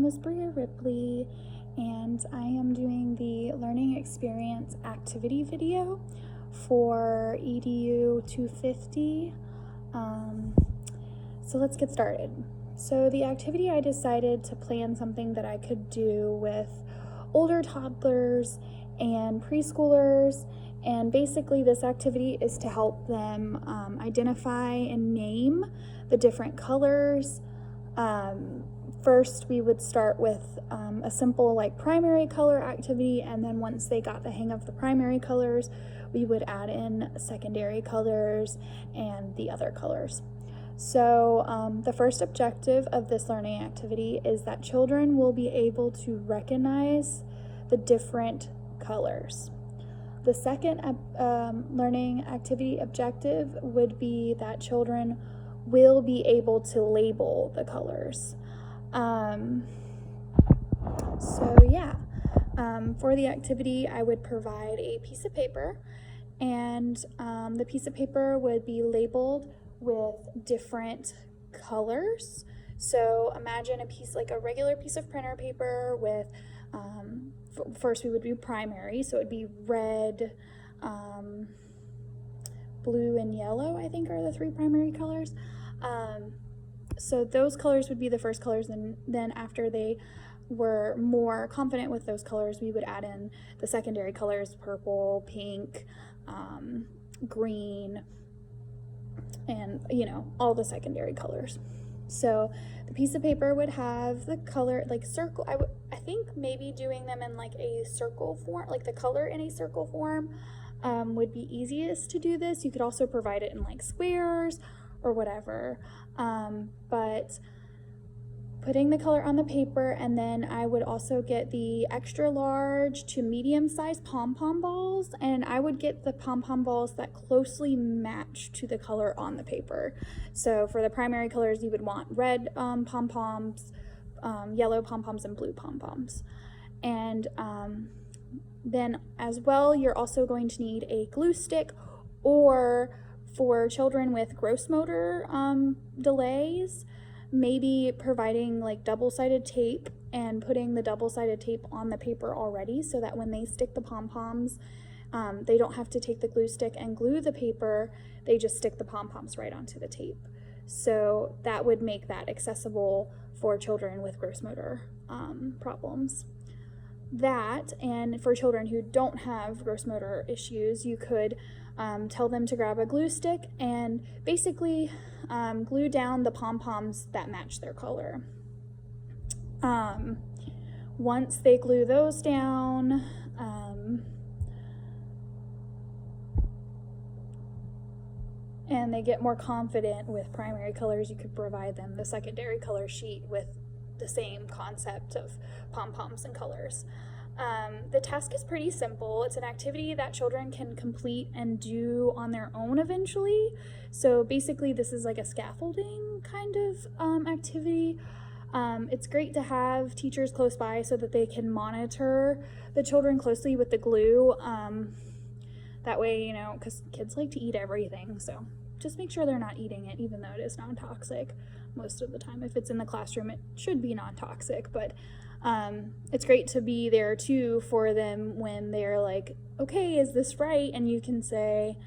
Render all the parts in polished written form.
is Bria Ripley, and I am doing the learning experience activity video for EDU250. So let's get started. So the activity, I decided to plan something that I could do with older toddlers and preschoolers, and basically this activity is to help them identify and name the different colors. First, we would start with a simple primary color activity, and then once they got the hang of the primary colors, we would add in secondary colors and the other colors. So the first objective of this learning activity is that children will be able to recognize the different colors. The second learning activity objective would be that children will be able to label the colors. For the activity, I would provide a piece of paper, and the piece of paper would be labeled with different colors. So imagine a piece, like a regular piece of printer paper with, first we would do primary, so it would be red, blue, and yellow, I think are the three primary colors. So those colors would be the first colors, and then after they were more confident with those colors, we would add in the secondary colors: purple, pink, green, and all the secondary colors. So the piece of paper would have the color circle. I think maybe doing them in a circle form, the color in a circle form, would be easiest to do this. You could also provide it in squares or whatever, but putting the color on the paper, and then I would also get the extra large to medium sized pom-pom balls, and I would get the pom-pom balls that closely match to the color on the paper. So for the primary colors, you would want red pom-poms, yellow pom-poms, and blue pom-poms. And then as well, you're also going to need a glue stick, or for children with gross motor delays, maybe providing double-sided tape and putting the double-sided tape on the paper already, so that when they stick the pom-poms, they don't have to take the glue stick and glue the paper, they just stick the pom-poms right onto the tape. So that would make that accessible for children with gross motor problems. That, and for children who don't have gross motor issues, you could tell them to grab a glue stick and basically glue down the pom-poms that match their color. Once they glue those down, and they get more confident with primary colors, you could provide them the secondary color sheet with the same concept of pom-poms and colors. The task is pretty simple. It's an activity that children can complete and do on their own eventually. So basically this is a scaffolding kind of activity. It's great to have teachers close by so that they can monitor the children closely with the glue. That way, because kids like to eat everything, so just make sure they're not eating it, even though it is non-toxic most of the time. If it's in the classroom, it should be non-toxic, but it's great to be there too for them when they're okay, is this right? And you can say,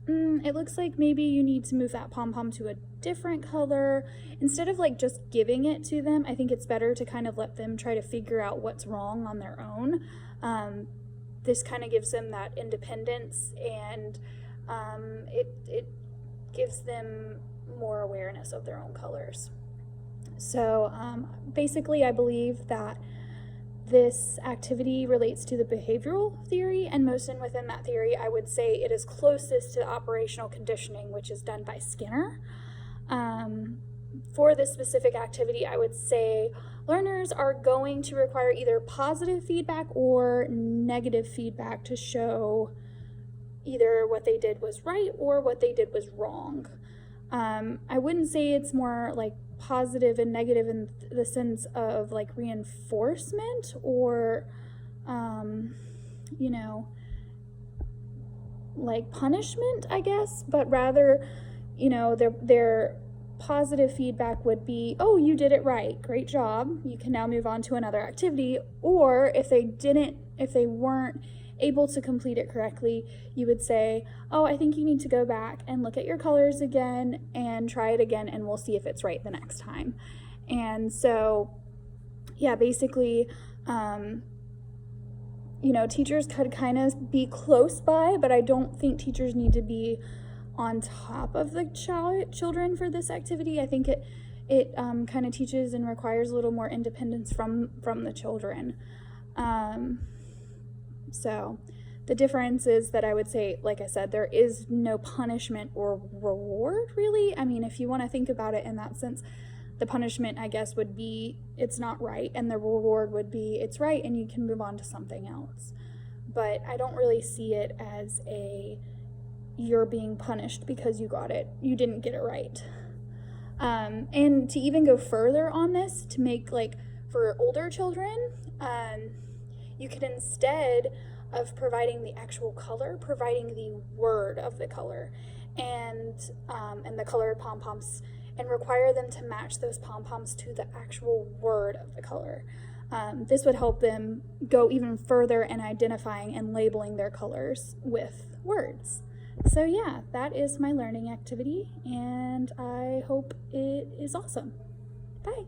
it looks like maybe you need to move that pom-pom to a different color. Instead of just giving it to them, I think it's better to kind of let them try to figure out what's wrong on their own. This kind of gives them that independence, and it gives them more awareness of their own colors. So basically, I believe that this activity relates to the behavioral theory, and within that theory, I would say it is closest to operational conditioning, which is done by Skinner. For this specific activity, I would say learners are going to require either positive feedback or negative feedback to show either what they did was right or what they did was wrong. I wouldn't say it's more positive and negative in the sense of reinforcement or punishment, I guess, but rather they're positive feedback would be, oh, you did it right, great job, you can now move on to another activity. Or if they weren't able to complete it correctly, you would say, oh, I think you need to go back and look at your colors again and try it again, and we'll see if it's right the next time. And so, yeah, basically, teachers could kind of be close by, but I don't think teachers need to be on top of the children for this activity. I think it kind of teaches and requires a little more independence from the children. So the difference is that I would say, like I said, there is no punishment or reward, really. I mean, if you want to think about it in that sense, the punishment, I guess, would be it's not right, and the reward would be it's right and you can move on to something else. But I don't really see it as you're being punished because you didn't get it right. And to even go further on this, to make, like, for older children, you could, instead of providing the actual color, providing the word of the color and the colored pom-poms, and require them to match those pom-poms to the actual word of the color. This would help them go even further in identifying and labeling their colors with words. So yeah, that is my learning activity, and I hope it is awesome. Bye.